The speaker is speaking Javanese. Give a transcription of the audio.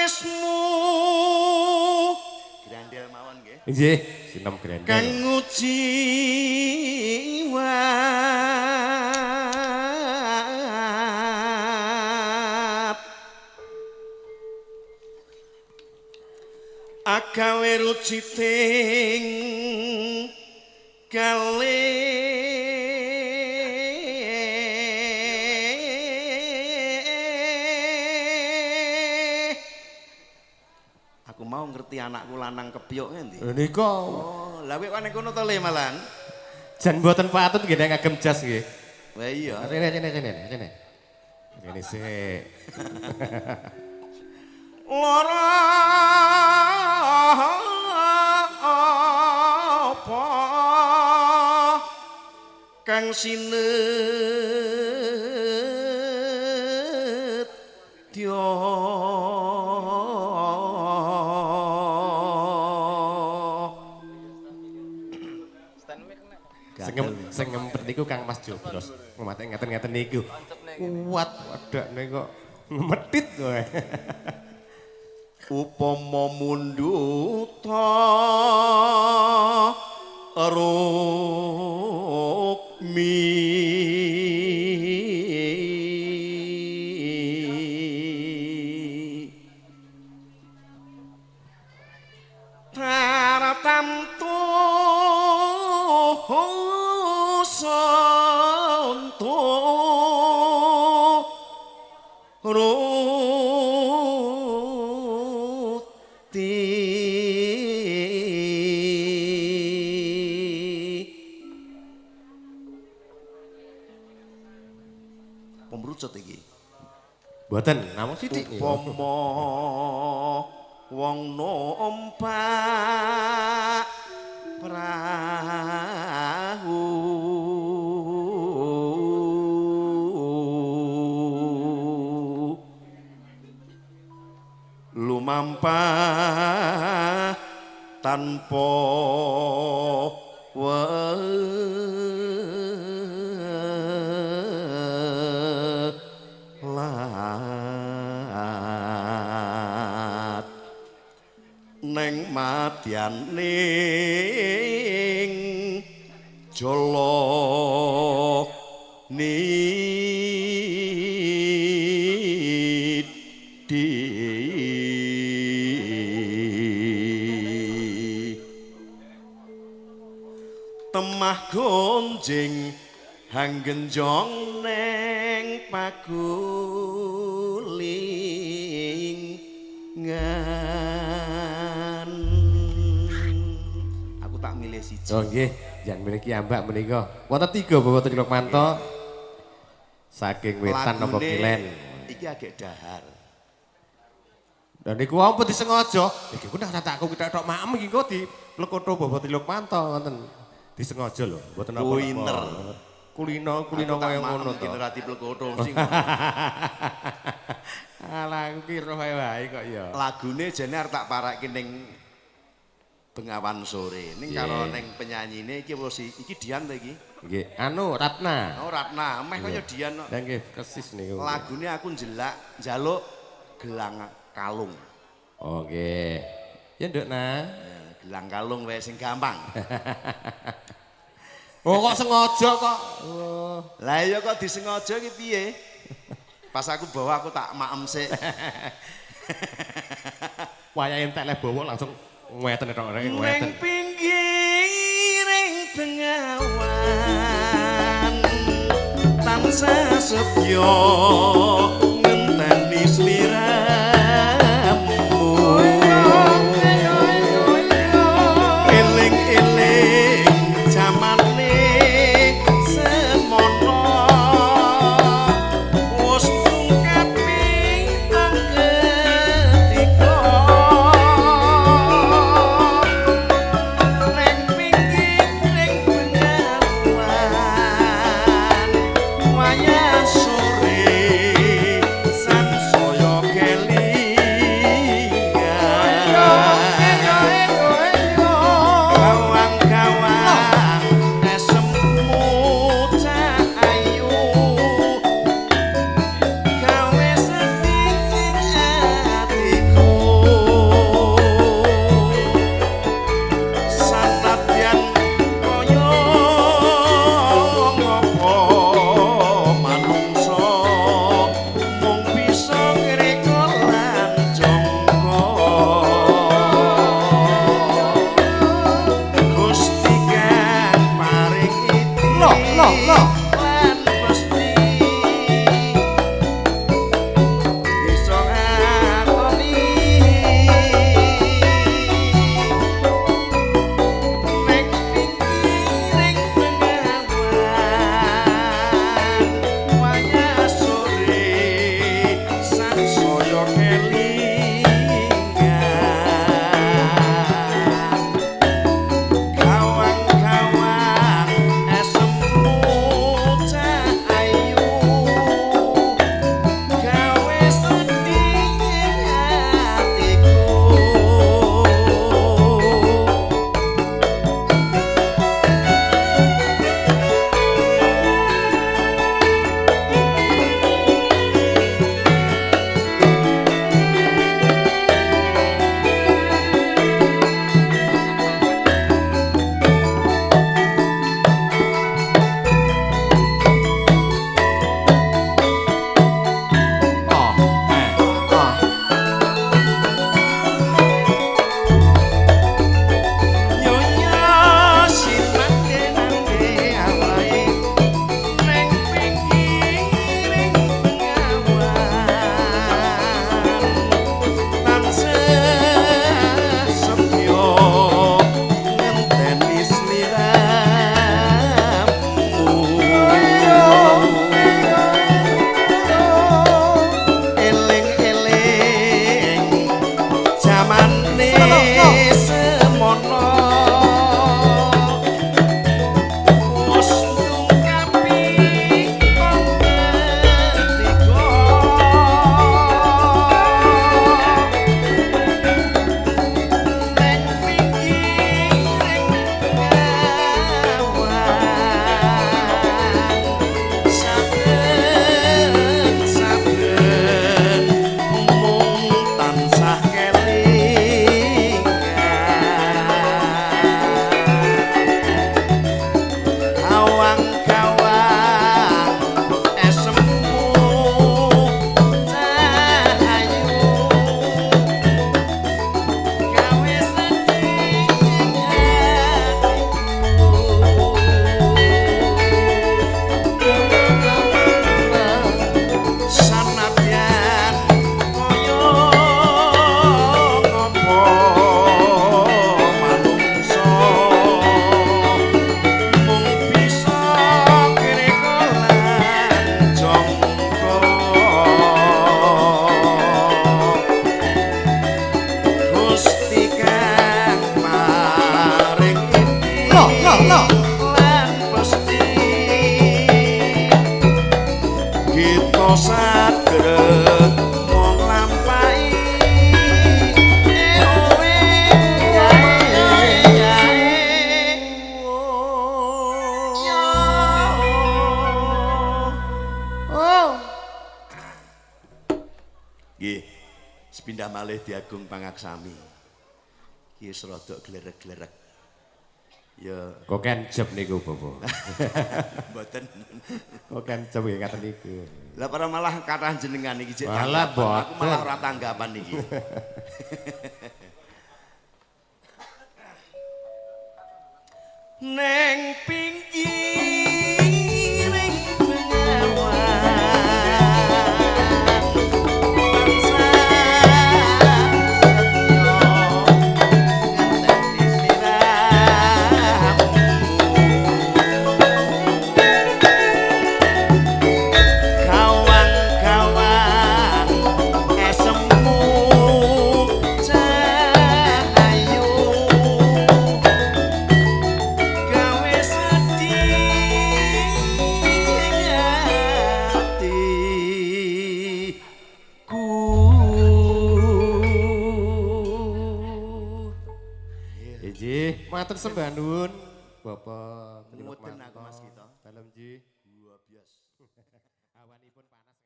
tresmu grandel mawon nggih nggih sinem grandel kang nguji agawe ruciting kale aku mau ngerti anakku lanang kepyuk ngendi nika oh lha kowe kene kono to le malan jan mboten patut nggih nek ngagem jas nggih wah iya rene sik lara apa kang sinetya sing ngempet niku Kang Mas Jobros ngomate ngeten-ngeten niku kuat wadakne kok metit kowe upama munduta rukmi taratamtu santo pemrucut iki mboten namung sithik upama wong numpak prahu lumampah tanpa welat neng madyaning jala temah gonjing hanggenjong neng pagulingan aku tak milih siji oh nggih jan milih kiambak menika wonten 3 Bapak Tilukmanto saking wetan napa kilen iki agek dahar lha niku apa disengaja iki ku nak takku kita tok maem iki kok dilekoto Bapak Tilukmanto ngoten disengaja lho mboten kuliner kulino kaya ngono to kuliner ati plekoto sing alah aku kira wae kok ya lagune jane arep tak parake ning Bengawan Sore ning karo ning penyanyine iki iki Dian ta iki nggih anu Ratna oh Ratna meh kaya Dian kok lha nggih persis niku lagune aku njaluk gelang kalung oh nggih ya nduk nah gelang kalung wae sing gampang oh kok sengaja kok oh lah iya kok disengaja iki piye pas aku bawa aku tak maem sik wayahe entek le bawa langsung ngweten tok rek ngweten ning pinggiring Bengawan tansah setya ngenteni sliramu eling-eling jamane semono wis tungkapi ketika ning pinggiring Bengawan wayah sore Nggih. Sepindah malih Diagung Pangaksami. Ki serodok glerek-glerek. Ya kok kencep niku Bapak. mboten. Kok kencep nggih ngaten niku. Lah para malah kathah jenengan iki jek. Malah Aku malah ora tanggapan iki. Neng pinggiring matur sembah nuwun Bapak Mboten aku Mas Gito. Dalem nggih. Gua bias. Awanipun panas.